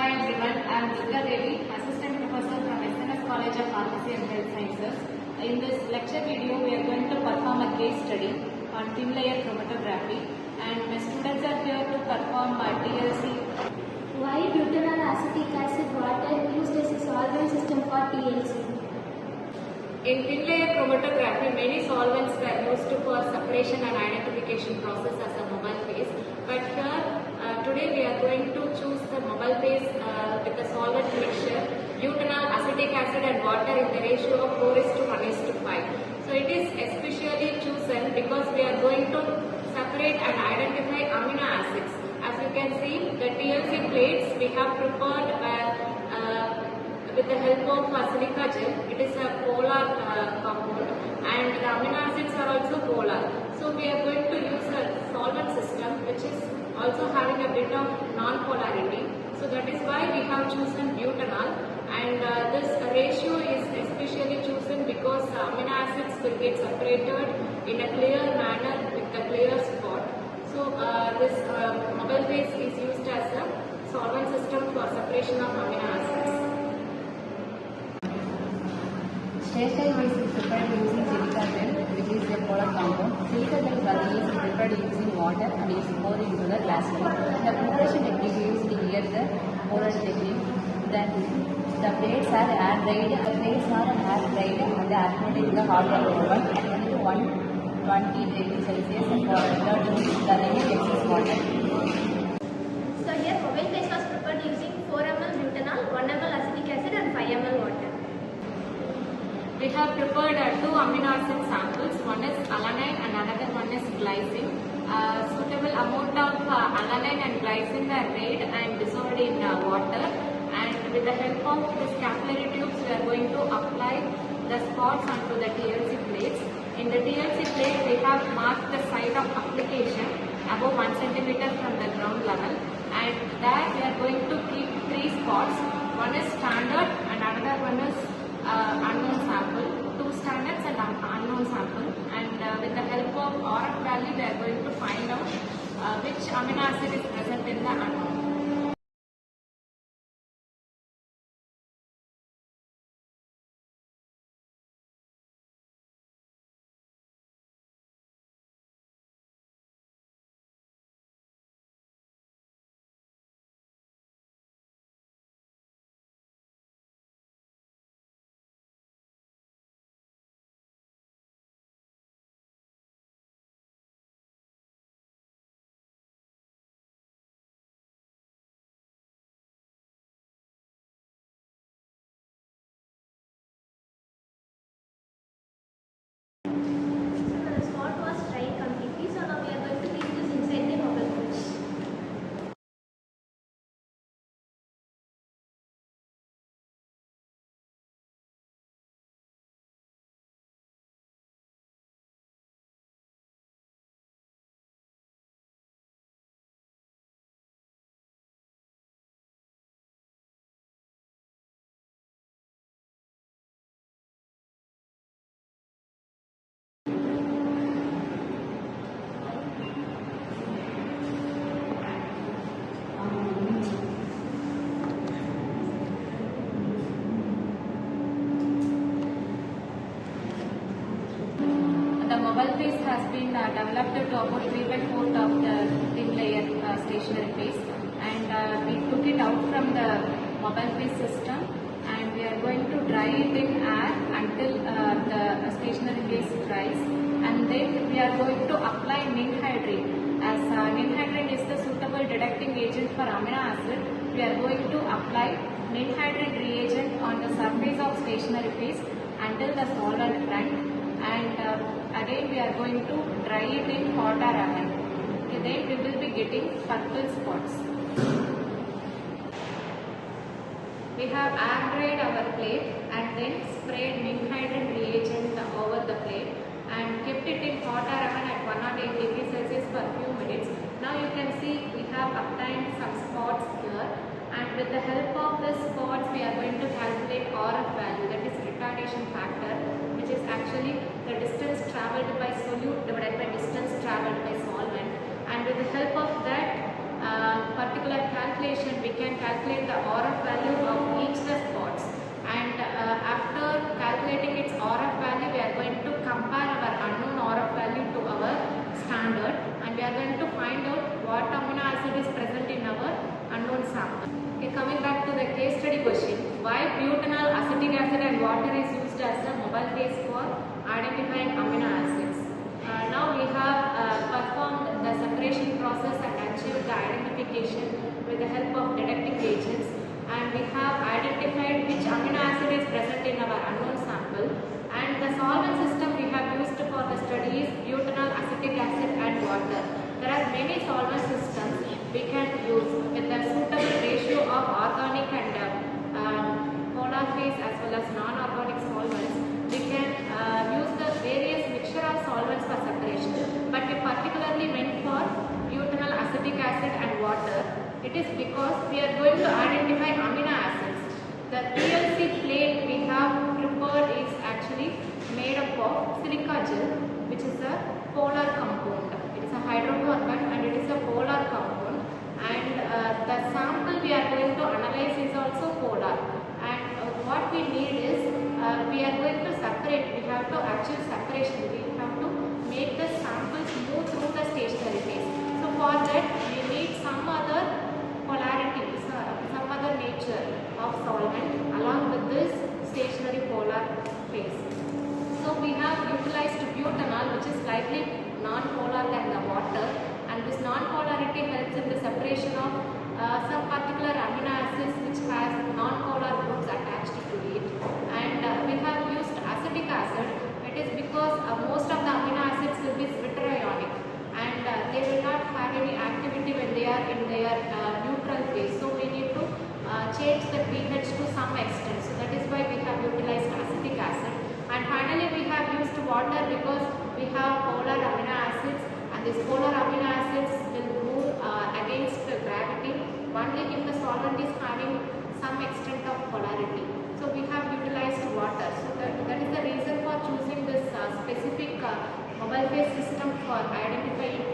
everyone, I am Durga Devi, Assistant Professor from SNS College of Pharmacy and Health Sciences. In this lecture video, we are going to perform a case study on thin layer chromatography, and my students are here to perform TLC. Why butyl acetic acid water used as a solvent system for TLC? In thin layer chromatography, many solvents were used for separation and identification process as a mobile phase, but here today we are going to choose the mobile phase with the solvent mixture, butanol, acetic acid and water in the ratio of 4:1:5. So it is especially chosen because we are going to separate and identify amino acids. As you can see, the TLC plates we have prepared with the help of silica gel. It is a polar compound and the amino acids are also polar. So we are going to use a solvent system which is also having a bit of non-polarity. So that is why we have chosen butanol, and this ratio is especially chosen because amino acids will get separated in a clear manner with a clear spot. So this mobile phase is used as a solvent system for separation of amino acids. Hairstyle wise is prepared using silica gel, which is a polar compound. Silica gel value is prepared using water and is poured into the glass tube. The preparation technique used here the polarity technique. Then the plates are air dried. The plates are air dried and activated in the hot air oven at 120 degrees Celsius for 30 minutes. The remaining excess water. So here mobile phase was prepared using 4 ml butanol, 1 ml acetic acid and 5 ml water. We have prepared two amino acid samples. One is alanine and another one is glycine. Suitable amount of alanine and glycine are made and dissolved in water. And with the help of this capillary tubes, we are going to apply the spots onto the TLC plates. In the TLC plate, we have marked the site of application above 1 cm from the ground level. And there we are going to keep 3 spots. One is standard and another one is unknown sample, 2 standards and unknown sample, and with the help of RF value we are going to find out which amino acid is present in the unknown. The spot was dried completely, so now we are going to keep this inside the mobile phase. The mobile phase has been developed to about 3/4 of the thin layer stationary phase, and we took it out from the mobile phase system and we are going to dry it in air until the stationary phase dries, and then we are going to apply ninhydrin. As ninhydrin is the suitable detecting agent for amino acid, we are going to apply ninhydrin reagent on the surface of stationary phase until the solvent front, and again we are going to dry it in hot air oven. Okay, then we will be getting purple spots. We have air dried our plate and then sprayed ninhydrin reagent over the plate and kept it in hot air oven at 108 degrees Celsius for a few minutes. Now you can see we have obtained some spots here, and with the help of this spots we are going to calculate RF value, that is retardation factor, which is actually the distance travelled by solute divided by distance travelled by solvent, and with the help of that particular calculation, we can calculate the RF value of each the spots, and after calculating its RF value, we are going to compare our unknown RF value to our standard, and we are going to find out what amino acid is present in our unknown sample. Okay, coming back to the case study question, why butanol, acetic acid and water is used as a mobile phase for identifying amino acids. Now we have performed the separation process and achieved the identification with the help of detecting agents, and we have identified which amino acid is present in our unknown sample, and the solvent system we have used for the study is butanol, acetic acid and water. There are many solvent systems we can use with the suitable ratio of organic and polar phase as well as non-organic solvents. We can use the various mixture of solvents for separation, but we particularly went for butanol, acetic acid and water. It is because we are going to identify amino acids. The TLC plate we have prepared is actually made up of silica gel, which is a polar compound. It is a hydrocarbon and it is a polar compound, and the sample we are going to analyze is also polar, and what we need is we are going to separate. We have to achieve separation. We have to make the samples move through the stationary phase. So for that we need some other polarity, some other nature of solvent along with this stationary polar phase. So we have utilized butanol, which is slightly non-polar than the water, and this non-polarity helps in the separation of some particular amino acids which has non-polar groups attached to it. And we have used acetic acid. It is because most of the amino acids will be zwitterionic, and they will not have any activity when they are in their neutral phase. So we need to change the pH to some extent. So that is why we have utilized acetic acid. And finally we have used water because we have polar amino acids, and these polar amino acids will move against the gravity only if the solvent is having some extent of polarity. So we have utilized water. So that is the reason for choosing this specific mobile phase system for identifying